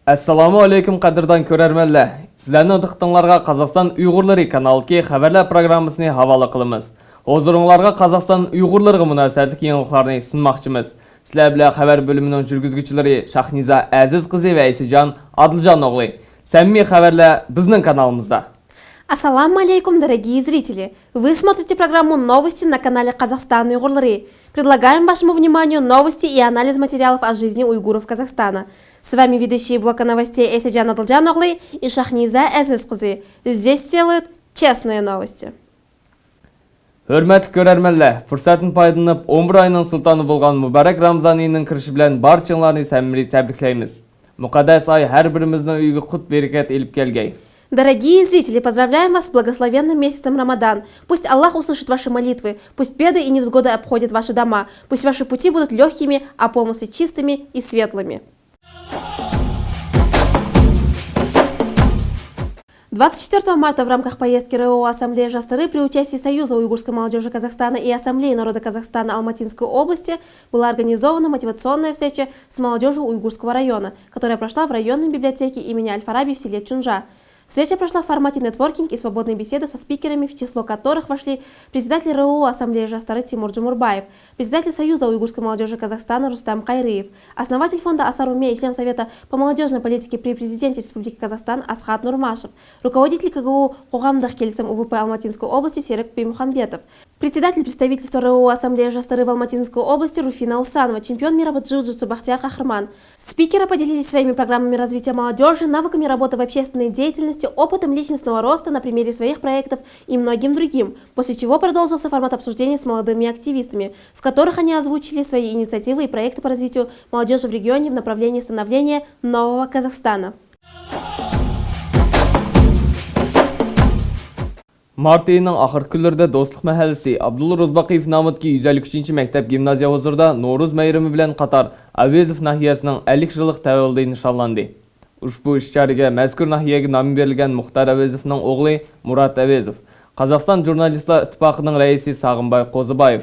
Assalomu alaykum qadrdan ko'rarmanlar. Sizlarni diqqatingizga Qozog'iston Uyg'urlari kanaliga xabarlar programmasini havola qilamiz. Huzuringizga Qozog'iston Uyg'urlariga munosabatli yangiliklarni sunmoqchimiz. Sizlar bilan xabar bo'limining жүргізгүчілері Shahniza Aziz qizi va Isijon Adiljon o'g'li. Samimiy xabarlar bizning kanalimizda. Ассаламу алейкум, дорогие зрители! Вы смотрите программу «Новости» на канале «Казахстан Уйгурлары». Предлагаем вашему вниманию новости и анализ материалов о жизни уйгуров Казахстана. С вами ведущие блока новостей Isijon Adiljon o'g'li и Shahniza Aziz qizi. Здесь делают честные новости. Hürmetli görərmənlər, fürsətin paylanıb 11 ayının sultanı bolğan mübarək Ramazan ayının kirişi bilan barçalarını səmimi təbrikləyimiz. Müqəddəs ay hər birimizin uyğu qut bərəkət elib gəlgəy. Дорогие зрители, поздравляем вас с благословенным месяцем Рамадан. Пусть Аллах услышит ваши молитвы, пусть беды и невзгоды обходят ваши дома, пусть ваши пути будут легкими, а помыслы чистыми и светлыми. 24 марта в рамках поездки РО Ассамблеи Жастары при участии Союза уйгурской молодежи Казахстана и Ассамблеи народа Казахстана Алматинской области была организована мотивационная встреча с молодежью уйгурского района, которая прошла в районной библиотеке имени Аль-Фараби в селе Чунжа. Встреча прошла в формате нетворкинг и свободной беседы со спикерами, в число которых вошли председатель РО Ассамблеи Жастары Тимур Джумурбаев, председатель Союза уйгурской молодежи Казахстана Рустам Кайрыев, основатель фонда Асаруме и член Совета по молодежной политике при президенте Республики Казахстан Асхат Нурмашев, руководитель КГУ Қоғамдық келісім УВП Алматинской области Серик Беймуханбетов, председатель представительства РО Ассамблеи Жастары в Алматинской области Руфина Усанова, чемпион мира по джиу-джитсу Бахтияр Кахрман. Спикеры поделились своими программами развития молодежи, навыками работы в общественной деятельности, опытом личностного роста на примере своих проектов и многим другим, после чего продолжился формат обсуждения с молодыми активистами, в которых они озвучили свои инициативы и проекты по развитию молодежи в регионе в направлении становления нового Казахстана. Mart ayının axır günlərində Dostluq Məhəlləsi Abdulla Rozbaqıyev namidagi 153-ci məktəb gimnaziya huzurida Novruz bayrami bilan qatar Avezov nahiyəsinin 50 yıllık təvəllüdü nişanlandı. Ushbu ishchariga mazkur nahiyaga nom berilgan Muxtar Avezovning o'g'li Murat Avezov, Qozog'iston Jurnalistlar ittifoqining raisi Sag'inboy Qo'ziboyev,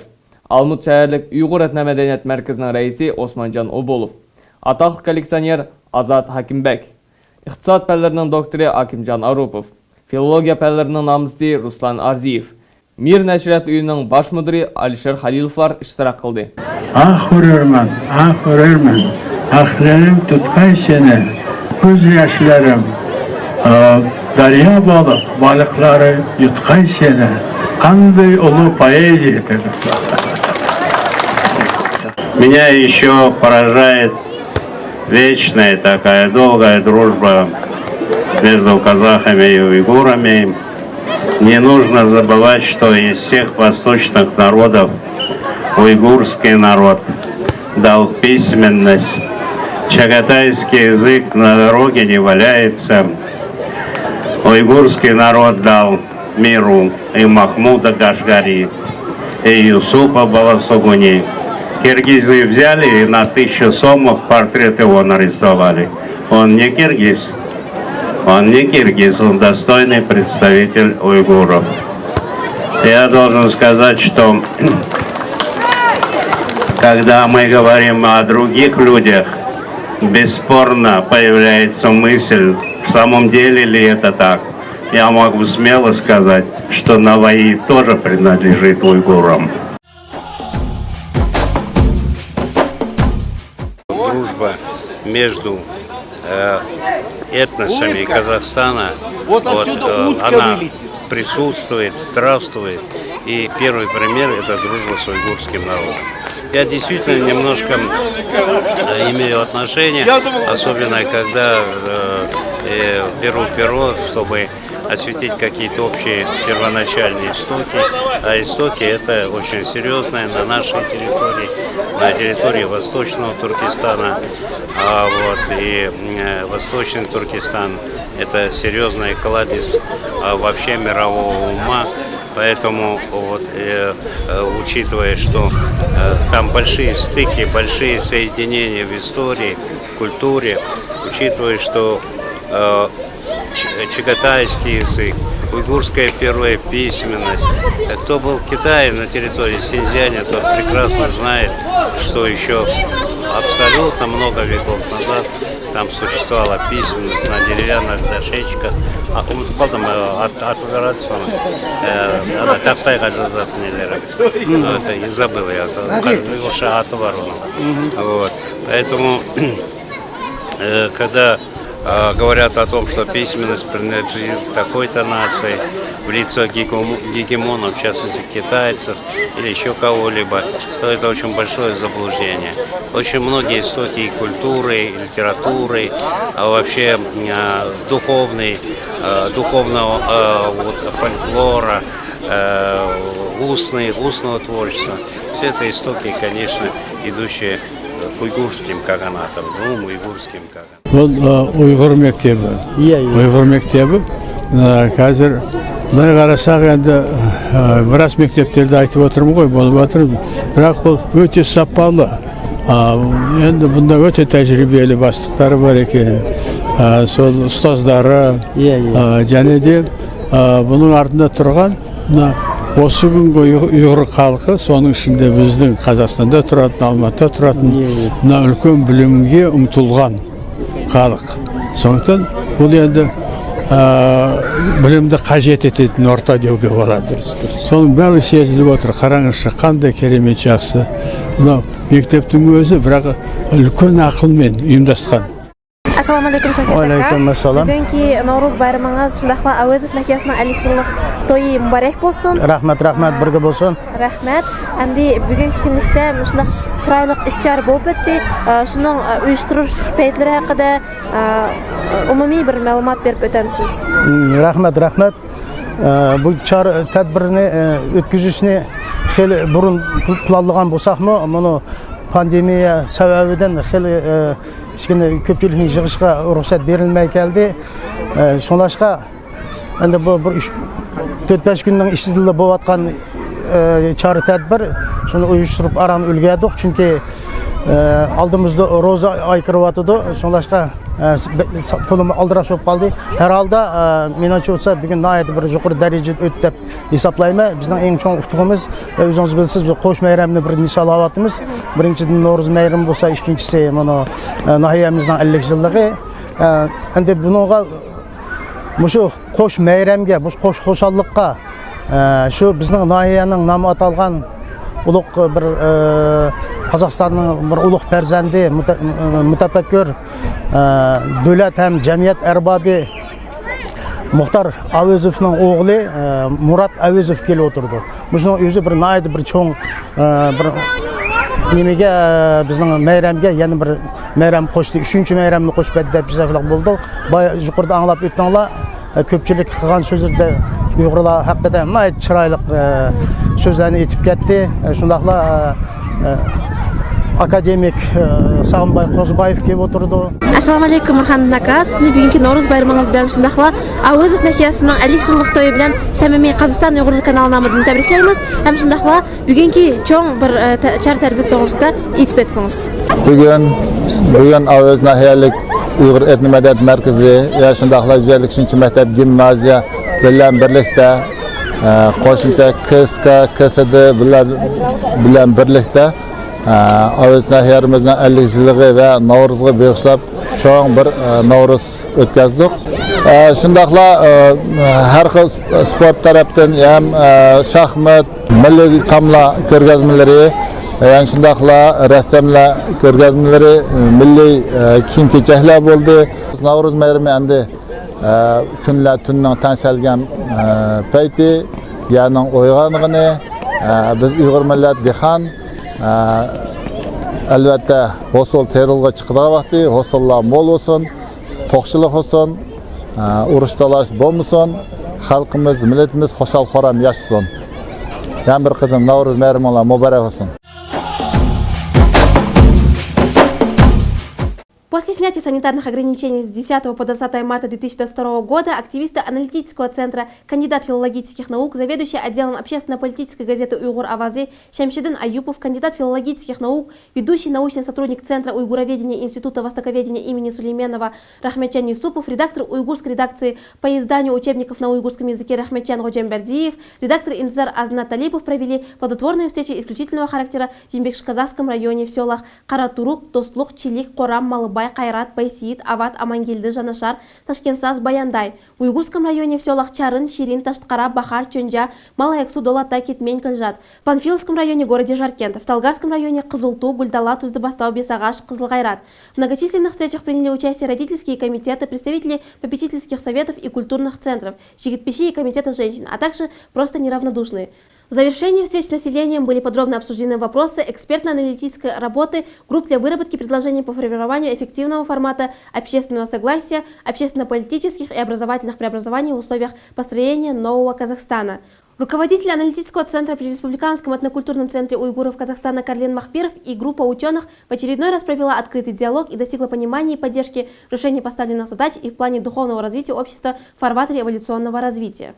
Almut shaharlik Uyg'ur etno-madaniyat markazining raisi Osmonjon Obolov, atoqli kolleksioner Azat Hakimbek, iqtisod fanlarining doktori Akimjon Arupov, filologiya fanlarining nomzodi Ruslan Arziyev, Mir nashriyat uyining bosh mudiri Alisher Halilovlar ishtirok qildi. Hururman, ahlerim tutkay seni, göz yaşlarım, darya balıkları yutkay seni, kanbey olu поэзия. Меня еще поражает вечная такая долгая дружба между казахами и уйгурами. Не нужно забывать, что из всех восточных народов уйгурский народ дал письменность. Чагатайский язык на дороге не валяется. Уйгурский народ дал миру и Махмуда Кашгари, и Юсупа Баласугуни. Киргизы взяли и на 1000 сомов портрет его нарисовали. Он не киргиз. Он не киргиз, он достойный представитель уйгуров. Я должен сказать, что когда мы говорим о других людях, бесспорно появляется мысль, в самом деле ли это так. Я могу смело сказать, что Наваи тоже принадлежит уйгурам. Дружба между этносами Казахстана, она присутствует, здравствует. И первый пример – это дружба с уйгурским народом. Я действительно немножко имею отношение, особенно когда беру перо, чтобы осветить какие-то общие первоначальные истоки. А истоки это очень серьезное на нашей территории, на территории Восточного Туркестана. И Восточный Туркестан это серьезный кладезь вообще мирового ума. Поэтому, учитывая, что там большие стыки, большие соединения в истории, культуре, учитывая, что чагатайский язык, уйгурская первая письменность. Кто был в Китае на территории Синьцзяня, тот прекрасно знает, что еще абсолютно много веков назад там существовала письменность на деревянных дощечках. Потом тақтайға жазатын нелері. Это и забыл я. Уйғырша аты бар оның. Вот. Поэтому, когда говорят о том, что письменность принадлежит такой-то нации, в лицо гегемонов, в частности китайцев или еще кого-либо, то это очень большое заблуждение. Очень многие истоки культуры, литературы, а вообще духовного фольклора, устного творчества, все это истоки, конечно, идущие к уйгурским каганатам, двум уйгурским каганатам. Бұл ұйғыр мектебі. Ұйғыр мектебі. Қазір бұны қарасақ енді біраз мектептерді айтып отырмын ғой, болып жатыр. Бірақ бұл өте сапалы. Енді бұнда өте тәжірибелі бастықтары бар екен. Сол ұстаздары және де бұның артында тұрған осы күнгі ұйғыр халқы, соның ішінде біздің Қазақстанда тұратын, Алматыда тұратын үлкен білімге ұмтылған халық. Сондықтан бұл енді білімді қажет ететін орта деуге болады. Соның бәрі сезіліп отыр. Қараңызшы, қандай керемет жақсы. Мынау мектептің өзі бірақ үлкен ақылмен ұйымдасқан. Ассалаумалейкум, Шәкет ака. Бүгінгі Наурыз байрамыңыз шындақла Әуезов нәхиясының 50 жылдық тойы мүбәрәк болсын. Рахмет, бірге болсын. Рахмет. Әнді бүгінгі күнлікте шындақ чырайлық іс-шара болып өтті. Шының ұйыштырыш пәйтлері хақында умуми бір мәлімат беріп өтемсіз. Рахмет. Бұл тәдбіріне өткізушіне хелі бұрын планлаған болсақмы, мұны пандемия сәбәбіден хелі көпчіліктің жығышқа рұқсат берілмей келді. Сонлашқа енді бұл 4-5 күннің ішінділі болып атқан чары тәдбір, соны ұйыштырып араны үлгедік, чүнке алдымызды роза айқырып атыды. Сонлашқа толым алдыраш болып қалды. Herhalde меніңше olsa бүгін найыды бір жұқыр дәреже өтті деп есаплаймы. Біздің ең чоң ұқтығымыз, өзіңіз білсіз, қош мәйрәміні бір нишал алатымыз. Біріншіден Наурыз мәйрәмі болса, ішкіншісі нахиямыздың 50 жылдығы. Әнде бұныңға мұшы қош мәйрәмге, қош қошалыққа, şu біздің нахияның намы аталған ұлық бір Қазақстанның бір ұлық пәрзәнді, мүтәпәккөр, дөләт әм жәмият әрбабы Мұхтар Әуезовның оғылы Мұрат Әуезов келі отырды. Мұшының өзі бір найды бір чоң бір немеге біздің мәйрәмге, яны бір мәйрәм қошты, 3-ші мәйрәмні қош бәддәп жізәқылық болды. Бай жұқырды аңлап өттіңла, көпчілік қыған сөздерді ұйғырла хақыда найды чырайлық сөздерін етіп кетті. Шындақла академик Сағынбай Қозыбаев келіп отырды. Ассалаумалейкум, Нұрхан ака. Сіздің бүгінгі Наурыз байрамыңыз білән шындақла Әуезов нәхиясының 50 жылдық тойы білән сәміми Қазақстан ұйғырлы каналына намыдын тәбриклейміз. Әм шындақла бүгінгі чоң бір чар тәрбет тоғырсында етіп етсіңіз. Бүгін Әуезов нәхиялық Uyghur Etni Medeniyet Merkezi, şundaqla 153-cü məktəb gimnaziya bilən birlikdə, qoşumca KSK, KSD bilən birlikdə Əvəz nəhiyyərimizin 50 yılığı və Navruz'u bağışlap çoğun bir Navruz ötkəzdik. Şundaqla hər xil sport tərəfdən, şahmat, milli tamla görgəzmələri, yani şundaqla rəssamla görgəzmələri, milli kiyim-keçəklər oldu. Navruz məyrimi əndi günlər tünün tənşəlgən pəyti, yəni oyğanlığını biz Uyghur millət dixan əlbəttə hosul terulğa çıxdığı vaxtı, hosullar mol olsun, toqçılıq olsun, uruş dalaş bolmasın, xalqımız, millətimiz xoşal xoram yaşasın. Yəni bir qızım Navruz məyrimi ola mübarək olsun. После снятия санитарных ограничений с 10 по 20 марта 2022 года активисты аналитического центра, кандидат филологических наук, заведующий отделом общественно-политической газеты «Уйгур Авазы» Шамшидин Аюпов, кандидат филологических наук, ведущий научный сотрудник Центра уйгуроведения Института востоковедения имени Сулейменова Рахметчан Юсупов, редактор уйгурской редакции по изданию учебников на уйгурском языке Рахметчан Ходжембердиев, редактор Инзар Азнат Талипов провели плодотворные встречи исключительного характера в Еңбекші-Казахском районе в селах Каратурук, Достлук, Чилик, Корам, Малыбай, Кызылбай, Кайрат, Байсейит, Ават, Амангелді, Жанашар, Ташкентсаз, Баяндай. В Уйгурском районе в селах Чарын, Ширин, Таштқара, Бахар, Чонжа, Малаяксу, Долата, Кетмень, Кальжат. В Панфиловском районе городе Жаркент. В Талгарском районе Кызылту, Гульдала, Туздыбастау, Бесагаш, Кызылгайрат. В многочисленных встречах приняли участие родительские комитеты, представители попечительских советов и культурных центров, Шигитпищи и комитета женщин, а также просто неравнодушные. В завершении встреч с населением были подробно обсуждены вопросы экспертно-аналитической работы групп для выработки предложений по формированию эффективного формата общественного согласия, общественно-политических и образовательных преобразований в условиях построения нового Казахстана. Руководитель аналитического центра при Республиканском этнокультурном центре уйгуров Казахстана Карлен Махпиров и группа ученых в очередной раз провела открытый диалог и достигла понимания и поддержки в решении поставленных задач и в плане духовного развития общества в фарватере эволюционного развития.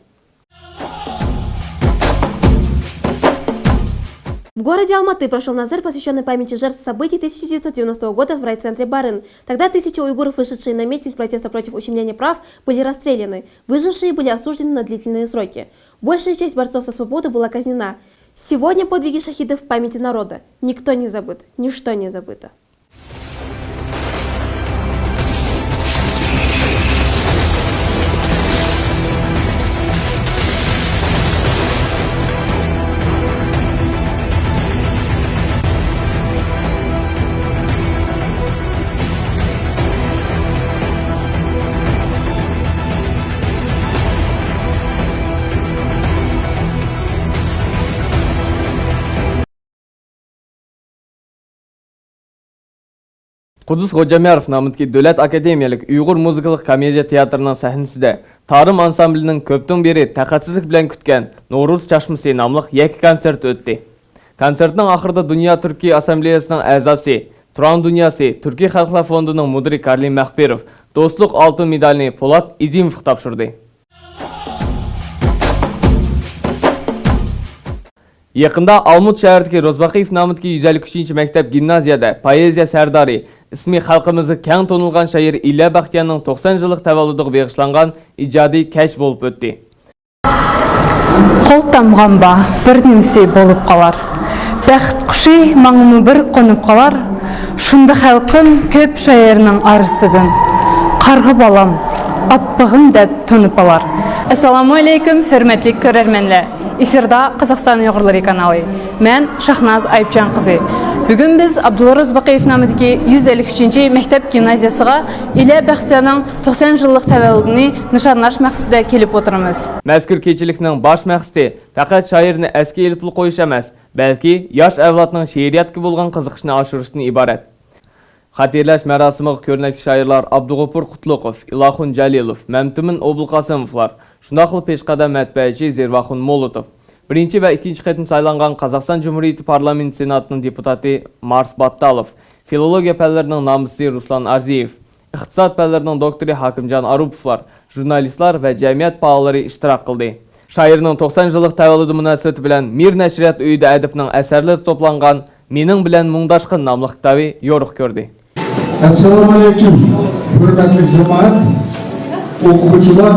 В городе Алматы прошел назир, посвященный памяти жертв событий 1990 года в райцентре Барын. Тогда тысячи уйгуров, вышедшие на митинг протеста против ущемления прав, были расстреляны. Выжившие были осуждены на длительные сроки. Большая часть борцов за свободу была казнена. Сегодня подвиги шахидов в памяти народа. Никто не забыт, ничто не забыто. Qudus Xo'jamyarov nomidagi Davlat akademiyalik Uyg'ur muzikalik komediya teatrining sahnasida Tarim ansamblining ko'pdan beri taqatsizlik bilan kutgan No'ruz Chashmasi nomli yakka konsert o'tdi. Konsertning oxirida Dunyo Turkiy Assambleyasining a'zosi, Turan Dunyosi Turkiy Xalqlar fondining mudiri Karlim Mahpirov Do'stlik oltin medalini Po'lat Izimovga topshirdi. Yaqında Almut shahridagi Rozbaqiev nomidagi 153 maktab gimnaziyada poeziya sardori ismi xalqimizga keng to'nilgan shoir Illa Baxtiyanning 90 yillik tavalludiga bag'ishlangan ijodiy kashf bo'lib o'tdi. Qol tamg'amba bir nimsi bo'lib qolar. Baxt qushi mangmi bir qo'nib qolar. Shunda xalqim ko'p shoirning arisidan. Qarg'i balam, appig'im deb to'nib qolar. Assalomu alaykum, hurmatli ko'rarmanlar. Efirda Қазақстан Uyg'urlari kanali. Men Shahnaz Ayıpcan qizi. Bugun biz Abdullah Rozbaqiev nomidagi 153 maktab gimnaziyasiga Illa Baxtiyanning 90 yillik tavalludini nishonlash maqsadida kelib o'tiramiz. Mazkur kechilikning bosh maqsadi faqat shoirni asga elib qo'yish emas, balki yosh avlodning she'riyatga bo'lgan qiziqishini oshirishdan iborat. Xatirlash marosimiga ko'rnakli shoirlar Abdug'ofur Qutluqov, Ilohun Jalilov, Mamtumin Obulqosimovlar, shundoqli peshqadam matbuotchi Zervaxun Molotov, birinchi va ikkinchi qatim saylangan Qozog'iston Jumhuriyati Parlament Senatining deputati Mars Battalov, filologiya fanlarining nomisi Ruslan Arziyev, iqtisod fanlarining doktori Hakimjon Arupovlar, jurnalistlar va jamiyat faollari ishtirok qildi. Shoirning 90 yillik tavalludi munosabati bilan Mir nashriyat uyida adibning asarlari to'plangan Mening bilan Mungdashqin nomli kitobi yo'riq ko'rdi. Assalomu alaykum, hurmatli jamoat, o'quvchilar,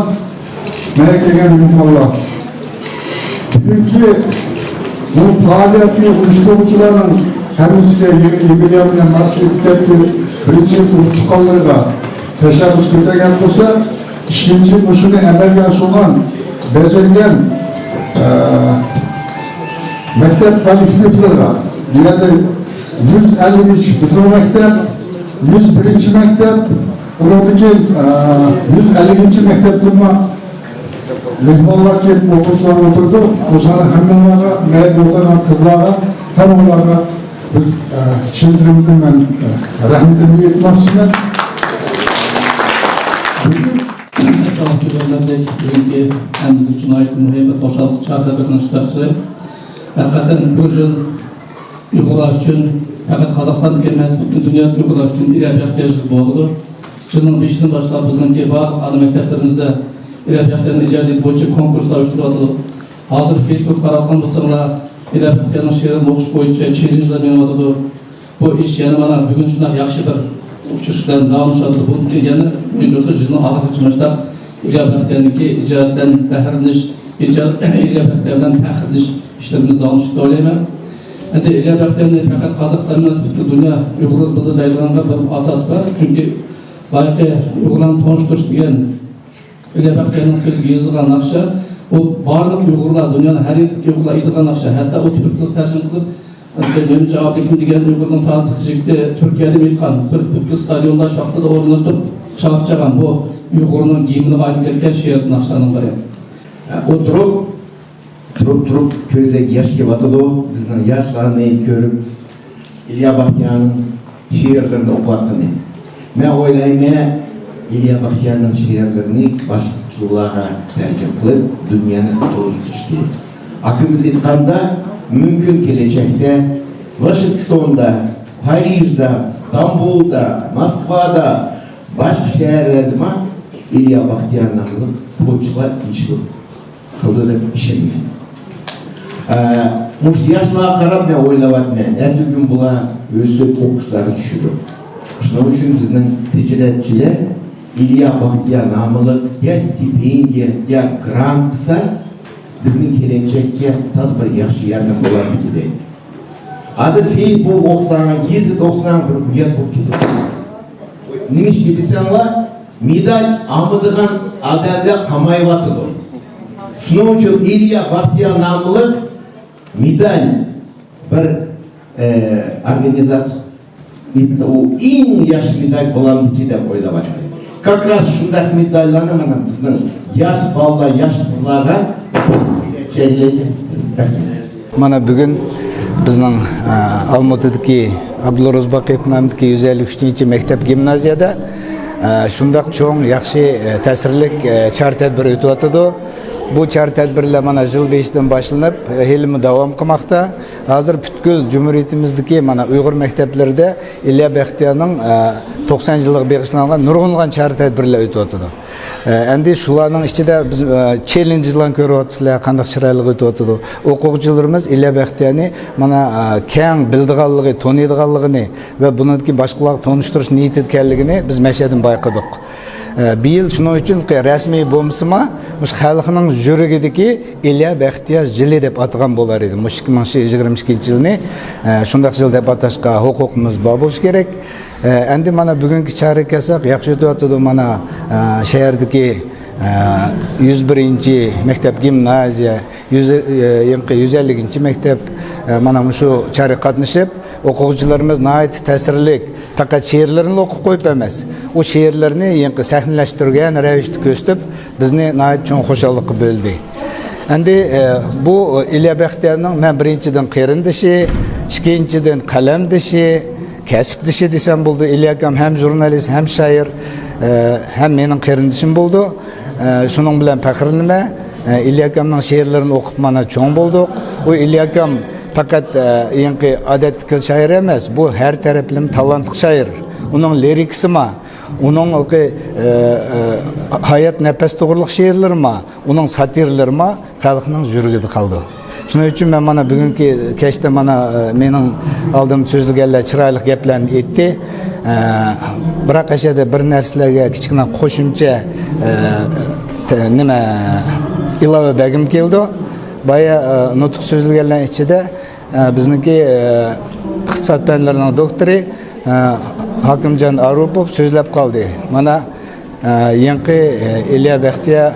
malakaga mehmonlar. Bugungi bu faoliyatni uyushtiruvchilarning hamisiga yubiley bilan mas'uliyatli birinchi turtqonlarga tashabbus ko'rgan bo'lsa, ikkinchi shuni amalga oshirgan, bajargan maktab kollektivlariga, yana 153 bizning maktab, 101 maktab, ulardagi 150 maktablarga mehmonlar kelib o'quvchilar o'tirdi. O'shalar hammalarga, mayli bo'lgan qizlarga, hammalarga biz tushuntirib men rahmatimni aytmoqchiman. Sağlıkçılarındaki bugünkü hemimiz için ait muhabbet boşaltı çağrıda katılışçılar. Hakikaten bu yıl Uygurlar için, fakat Kazakistan'daki emas, bütün dünyadaki Uygurlar için ileri ihtiyacımız oldu. Yılın 5'inden başlap bizimki var, ana mekteplerimizde ileri ihtiyacının icadiyeti boyunca konkurslar uyuşturuldu. Hazır Facebook tarafından sonra ileri ihtiyacının şehirden okuş boyunca challenge'lar menip bu iş yani bana bugün şuna yaxşı bir uçuşlardan davamlaşadı. Bu yani mecbursa yılın ahir çıkmışlar. İlya Baxtiyan'daki icadeten fahrlanish, İlya Baxtiyan'dan fahrlanish işlerimiz davamlaşıkta olayım. Endi Ilya Bextiyanni faqat Qozog'iston emas, butun dunyo Uyg'ur tilida deyilganga bir asos bor. Chunki boyaqi Uyg'urlarni tonishtirish degan Ilya Bextiyanning so'ziga yozilgan naqsha, u barliq Uyg'urlar, dunyoning har yerlik Uyg'urlar aytgan naqsha, hatto u turk tilida tarjima qilib Yönü Cavabdekin degan Uyg'urning tanıtıq jigiti Turkiyada aytgan bir butkul stadionda şoqtada o'rnatib turib chaqchagan bu Uyg'urning giyimini aylanib ketgan she'r naqshaning biri. Turib ko'zlariga yosh kelyotdi. Bizning yoshlarni ko'rib Ilya Bextiyanning she'rlarini o'qiyotgani. Men o'ylayman, Ilya Bextiyanning she'rlarini boshqachalarga tarjima qilib dunyoni to'zitishdi. Akimiz aytganda mümkün gelecekte Washington'da, Paris'de, İstanbul'da, Moskva'da başka şehirlerde İlya Bextiyan'ın poçlar işli kıldığı işimi. Muş yaşlığa karab ben oylavatma. Erdi gün bula özü okuşları düşürdü. Şunun için bizden tecrübeciler İlya Bextiyan namılı ya stipendiya ya grant kısa bizning kelecekka taz bir yaxshi yordam bo'larmidi deydi. Hozir Facebook o'qisang, yezib o'qisang bir uyat bo'lib ketadi. Nima ish desanglar, medal oladigan odamlar qamayotdi. Shuning uchun Ilya Bextiyan nomli medal bir organizatsiya etsa u eng yaxshi medal bo'larmidi deb o'ylayapman. Как раз shunday medallarni mana bizning yosh bolalar, yosh qizlarga Mana bugun bizning Almatydagi Abdulla Rozbaqiev nomidagi 153-chi maktab gimnaziyada shundoq cho'ng yaxshi ta'sirlik chor tadbir o'tyapti. Bu chor tadbirlar mana yil 5dan boshlanib, hilmi davom qilmoqda. Hozir butkul Cumhuriyetimizdagi mana Uyg'ur maktablarida Ilya Bextiyanning 90 yillik bag'ishlangan nurg'unlagan chor tadbirlar o'tyapti. Endi shularning ichida biz challengelarni ko'ryapsizlar, qanday chiroyli o'tyapti. O'quvchilarimiz Ilya Bextiyanni mana keng bildiganligi, taniydiganligini va buniki boshqalarga tanishtirish niyati ekanligini biz mashadan bayqadik. Bir yil shuning uchun rasmiy bo'lmasa, mush xalqning yuragidagi Ilya Bextiyan yili deb atagan bo'lar edi. Mush 2022-yilni shunday yil deb atashga huquqimiz bor bo'lishi kerak. Endi mana bugungi chora kelsak, yaxshi o'tyapti. Mana shahardagi 101-chi maktab gimnaziya, 150-chi maktab mana shu chora qatnashib, o'quvchilarimiz nihoyat ta'sirlik faqat she'rlarni o'qib qo'yib emas, u she'rlarni sahnalashtirgan ravishda ko'rsatib, bizni nihoyat cho'ng xushallikqa bo'ldi. Endi bu Ilya Bextiyanning men birinchidan qarindishi, ikkinchidan qalamdishi, kasbdishi desam bo'ldi. Ilya akam ham jurnalist, ham shoir, ham mening qarindishim bo'ldi. Shuning bilan faxrlanaman. Ilya akamning she'rlarini o'qib mana cho'ng bo'ldik. U Ilya akam faqat yangi odatli shoir emas, bu har tarafli talantli shoir. Uning lirikasimi, uning hayot nafas to'g'riliq she'rlarimi, uning satirlarimi xalqning yuragida qoldi. Shuning uchun men mana bugungi kechda mana mening oldim so'zlaganlar chiroyli gaplarni aytdi. Biroq ashada bir narsalarga kichkina qo'shimcha nima ilova bergim keldi. Baya nutq so'zlaganlar ichida bizniki iqtisod fanlarining doktori Hakimjon Arupov so'zlab qoldi. Mana yangi Ilya Bextiyan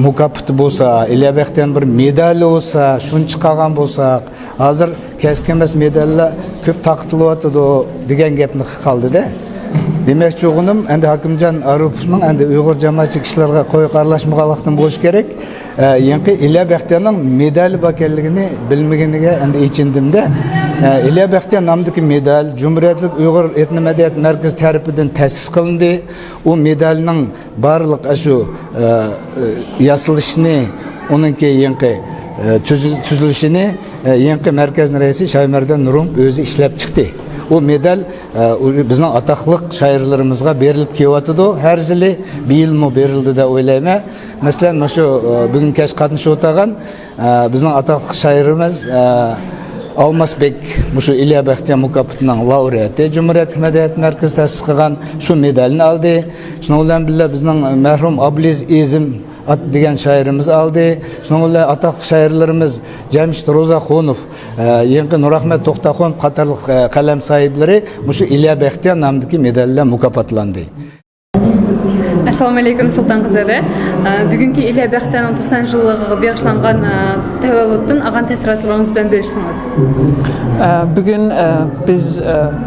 mukofoti bo'lsa, Ilya Bextiyan bir medali bo'lsa, shuni chiqargan bo'lsak, hozir kaskemas medallar ko'p taqtilyapti degan gapni qildi-da. Demakchi o'g'lim, endi Hakimjon Arupovning endi Uyg'ur jamoatchilik ishlariga qo'yib aralashmaganlikdan bo'lish kerak. Yangi Ilya Bextiyanning medali bor ekanligini bilmaganiga endi ichindim-da. Ilya Bextiyan nomidagi medal Cumhuriyetlik Uyg'ur etno-madaniyat markazi tarafidan ta'sis qilindi. U medalning barliq shu yasilishini, uningki yangi tuzilishini yangi markazning raisi Shaymardan Nurum o'zi ishlab chiqdi. O medal bizning atoqli shoirlarimizga berilib kelyapti. Har yili bir yilmi berildi deb o'ylayman. Masalan, shu bugun kech qatnashib o'tgan bizning atoqli shoirimiz Almasbek shu Ilya Bextiyan mukofotining laureati, Cumhuriyet Madaniyat markazi ta'sis qilgan shu medalni oldi. Shuning bilan birga bizning marhum Abliz Ezim at degan şairimiz aldı. Şunun bilan ataqlı şairlerimiz Cemşit Rozaxonov, Yenqi Nurahmet To'xtaxonov qatorliq qalam sohiblari mushu İlya Baxtiyor nomidagi medal bilan mukofotlandı. Assalamu alaykum Sultanqızade. Bugünkü İlya Baxtiyorning 90 yıllığı bağışlangan tavalluddan agan təsəvvürləriniz bilan bölüşsəniz. Bugün biz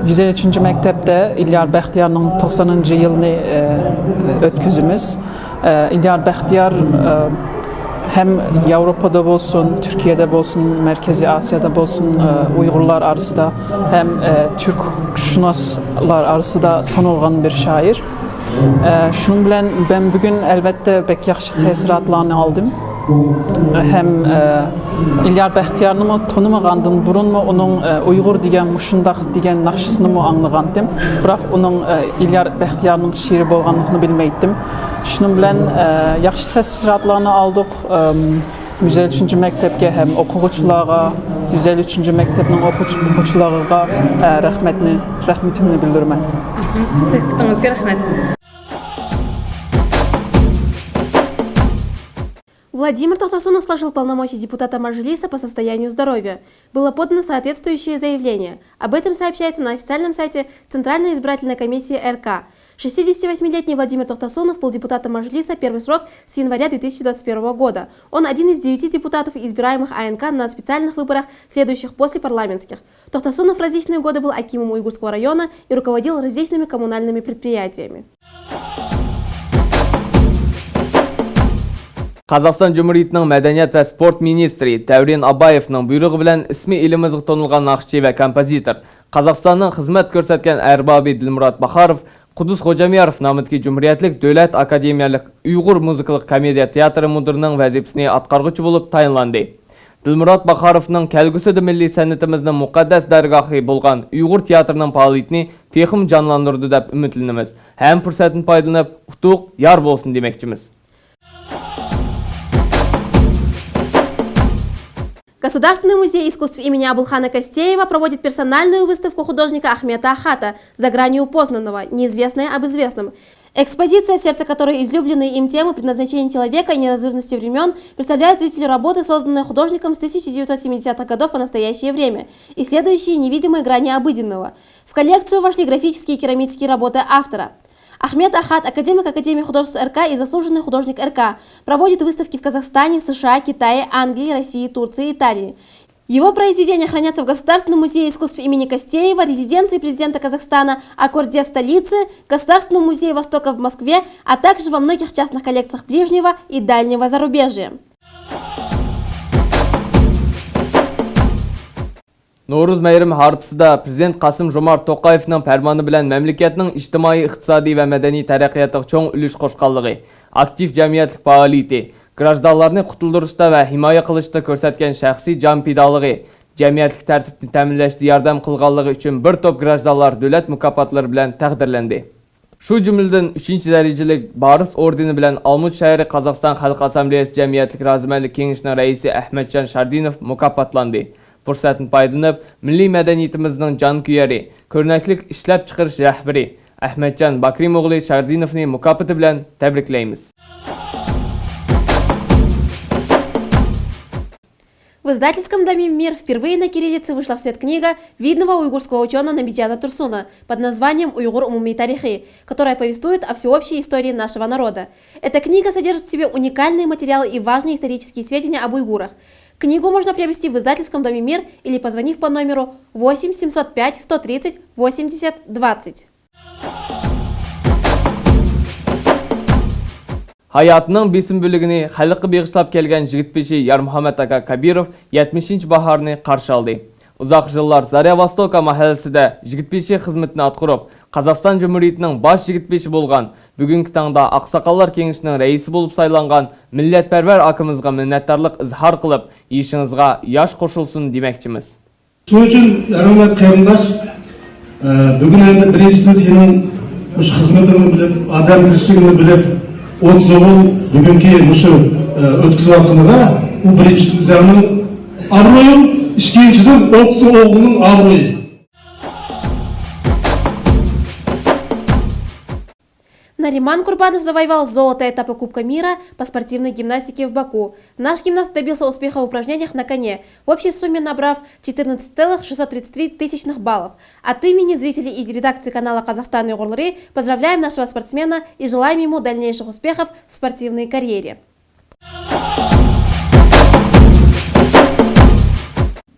153. mektepte İlya Baxtiyorning 90. yılını ötküzümüz. İlya Baxtiyor hem Avrupa'da olsun, Türkiye'de olsun, Merkezi Asya'da olsun, Uygurlar arasında hem Türk şunaslar arasında tanılgan bir şair. Şunun bilen ben bugün elbette pek yaxşı təsiratlarını aldım. Hem İlya Baxtiyor'nu tanımağandan burun mu onun Uygur degen muşundaq degen naqşısını mı anlığandım. Bırak onun İlya Baxtiyor'nun şiiri bolğanlığını bilmeydim. Şunun bilen yaxşı təsiratlarını aldık. 153. mektepke hem okuğuçulara, 153. mektebinin okuğuçularına rahmetimni bildirmen. Söhbətinizə rəhmət. Владимир Тохтасунов сложил полномочия депутата Мажилиса по состоянию здоровья. Было подано соответствующее заявление. Об этом сообщается на официальном сайте Центральной избирательной комиссии РК. 68-летний Владимир Тохтасунов был депутатом Мажилиса первый срок с января 2021 года. Он один из 9 депутатов, избираемых АНК на специальных выборах, следующих после парламентских. Тохтасунов в различные годы был акимом Уйгурского района и руководил различными коммунальными предприятиями. Қазақстан Cumhuriyetining Madaniyat va sport ministri Davrin Abayevning buyrug'i bilan ismi elimizga tanilgan naqshchi va kompoziter, Қазақстанның xizmat ko'rsatgan arbobi Dilmurod Baxarov Qudus Xo'jamiyarov nomidagi Cumhuriyetlik Davlat akademiyalik Uyg'ur muzikalik komediya teatri mudirining vazifasini atqarg'uchi bo'lib tayinlandi. Dilmurod Baxarovning kelgusida milliy san'atimizning muqaddas dargohi bo'lgan Uyg'ur teatrining faoliyatini texim jonlantirdi deb umidlanamiz. Ham fursatni foydalanib, utuq yor bo'lsin demoqchimiz. Государственный музей искусств имени Абулхана Костеева проводит персональную выставку художника Ахмета Ахата «За гранью познанного. Неизвестное об известном». Экспозиция, в сердце которой излюбленные им темы предназначения человека и неразрывности времен, представляет зрителю работы, созданные художником с 1970-х годов по настоящее время, исследующие невидимые грани обыденного. В коллекцию вошли графические и керамические работы автора. Ахмет Ахат, академик Академии художеств РК и заслуженный художник РК, проводит выставки в Казахстане, США, Китае, Англии, России, Турции и Италии. Его произведения хранятся в Государственном музее искусств имени Костеева, резиденции президента Казахстана, Аккорде в столице, Государственном музее Востока в Москве, а также во многих частных коллекциях ближнего и дальнего зарубежья. No'ruz bayrami harpısida Prezident Qasım-Jomart To'qayevning farmoni bilan mamlakatning ijtimoiy, iqtisodiy va madaniy taraqqiyotiga cho'ng ulush qo'shganligi, aktiv jamiyatlik faoliyati, grajdanlarni qutuldirishda va himoya qilishda ko'rsatgan shaxsiy jon fidoligi, jamiyatlik tartibni ta'minlashda yordam qilganligi uchun bir to'p grajdanlar davlat mukofotlari bilan taqdirlandi. Shu jumladan 3-darajalik Boris ordeni bilan Olmut shahri Qozog'iston Xalq Assambleyasi jamiyatlik rozimanlik kengashining raisi Ahmadjon Shardinov mukofotlandi. Fursatni foydalanib, milliy madaniyatimizning jonkuyari, ko'rnaklik ishlab chiqarish rahbari Ahmadjon Bakrimovli Shardinovni mukofoti bilan tabriklaymiz. В издательском доме «Мир» впервые на кириллице вышла в свет книга видного уйгурского ученого Намбиджана Турсуна под названием «Уйгур умуми тарихи», которая повествует о всеобщей истории нашего народа. Эта книга содержит в себе уникальные материалы и важные исторические сведения об уйгурах. Книгу можно приобрести в издательском доме «Мир» или позвонив по номеру 8 705 130 80 20. Hayatının besim bölігini xalqqa beg'ishlab kelgan jigitpeshi Yarmuhammad aka Kabirov 70-baharni qarshi oldi. Uzoq yillar Zarya Vostoka mahallasida jigitpeshi xizmatini atqarib, Qozog'iston Cumhuriyetining bosh jigitpeshi bo'lgan, bugungi tongda Aqsoqollar kengashining raisi bo'lib saylangan millatparvar akimizga minnatdorlik izhor qilib, ishingizga yosh qo'shilsin demoqchimiz. Shuning uchun Yarmuhammad qarindosh, bugun endi birinchidan sening o'sha xizmatingni bilib, odamgarchiligingni bilib 30 o'g'il bugungi mushu o'tkazayotganida u birinchi o'zimning obro'yim, ikkinchidan 30 o'g'ilning obro'yi. Нариман Курбанов завоевал золотые этапы Кубка мира по спортивной гимнастике в Баку. Наш гимнаст добился успеха в упражнениях на коне, в общей сумме набрав 14,633 тысячных баллов. От имени зрителей и редакции канала «Казахстан Уйгурлары» поздравляем нашего спортсмена и желаем ему дальнейших успехов в спортивной карьере.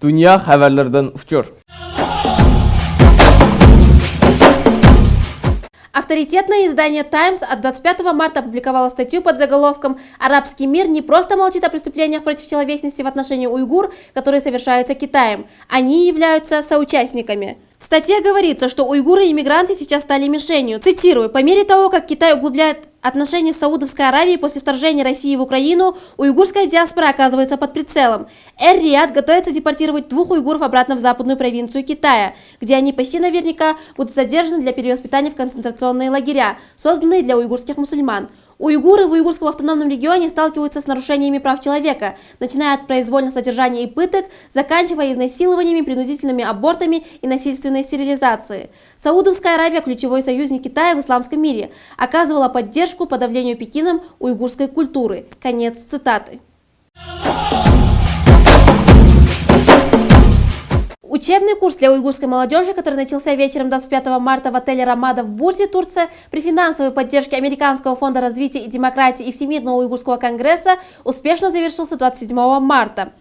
Dünya xəbərlərdən uçur. Авторитетное издание «Таймс» от 25 марта опубликовало статью под заголовком «Арабский мир не просто молчит о преступлениях против человечности в отношении уйгур, которые совершаются Китаем. Они являются соучастниками». В статье говорится, что уйгуры и иммигранты сейчас стали мишенью. Цитирую: «По мере того, как Китай углубляет отношения с Саудовской Аравией после вторжения России в Украину, уйгурская диаспора оказывается под прицелом. Эр-Рияд готовится депортировать 2 уйгуров обратно в западную провинцию Китая, где они почти наверняка будут задержаны для перевоспитания в концентрационные лагеря, созданные для уйгурских мусульман. Уйгуры в уйгурском автономном регионе сталкиваются с нарушениями прав человека, начиная от произвольных содержаний и пыток, заканчивая изнасилованиями, принудительными абортами и насильственной стерилизацией. Саудовская Аравия, ключевой союзник Китая в исламском мире, оказывала поддержку подавлению Пекином уйгурской культуры». Конец цитаты. Учебный курс для уйгурской молодежи, который начался вечером 25 марта в отеле «Рамада» в Бурсе, Турция, при финансовой поддержке Американского фонда развития и демократии и Всемирного уйгурского конгресса, успешно завершился 27 марта.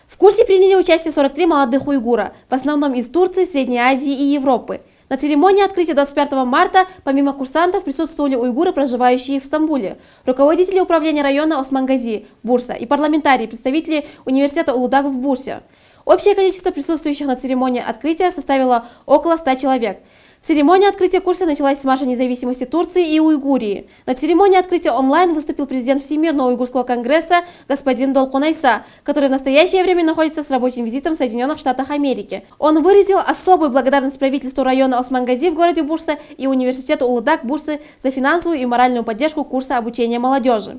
В курсе приняли участие 43 молодых уйгура, в основном из Турции, Средней Азии и Европы. На церемонии открытия 25 марта помимо курсантов присутствовали уйгуры, проживающие в Стамбуле, руководители управления района Османгази, Бурса и парламентарии, представители университета Улудаг в Бурсе. Общее количество присутствующих на церемонии открытия составило около 100 человек. Церемония открытия курса началась с марша независимости Турции и Уйгурии. На церемонии открытия онлайн выступил президент Всемирного уйгурского конгресса господин Долкун Айса, который в настоящее время находится с рабочим визитом в Соединенных Штатах Америки. Он выразил особую благодарность правительству района Османгази в городе Бурса и университету Улудаг Бурсы за финансовую и моральную поддержку курса обучения молодежи.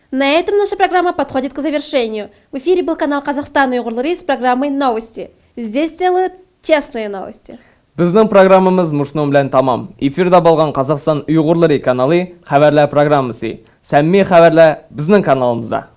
На этом наша программа подходит к завершению. В эфире был канал «Казахстан Уйгурлары» с программой «Новости». Здесь делают честные новости. Біздің программамыз мұшының білән тамам. Эфирда болған Қазақстан Уйгурлары каналы хабарлар программасы. Сәмми хабарлар біздің каналымызда.